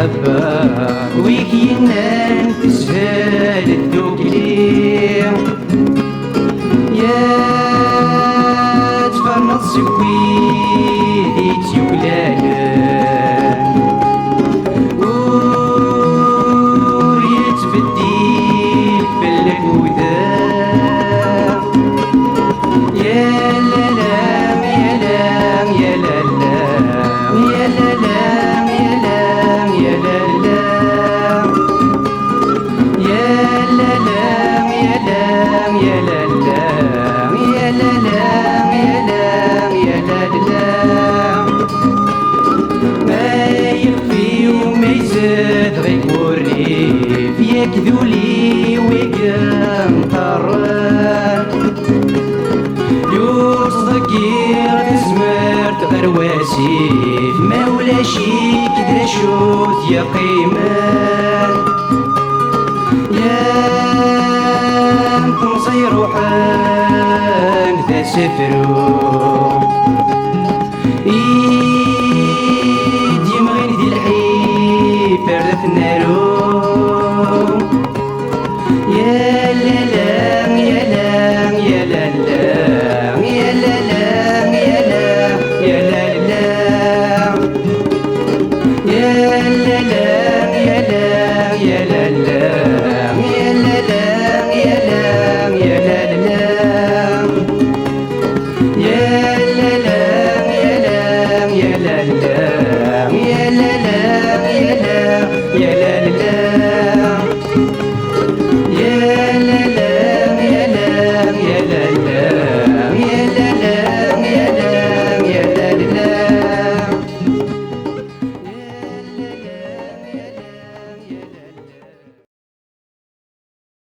الحبة ويك ينان تسهل الدوكلي يا تفرنط سويدي تيوكلالن ور يتبديل في الودان يا لالام يا لام يا لالام يا لالام يا لام يا لالام يا لالام يا لام يا لالام يا لالام يا لام يا لالام ما يخفي وما يزاد غير الريف ياك ذولي ويقام طران يوصدقير تزمرت غير واسيف ما ولاشي كدرا شوت يا قيمان يا تنصي روحان ذا سفرو يدي مغين دي الحي فردة النارو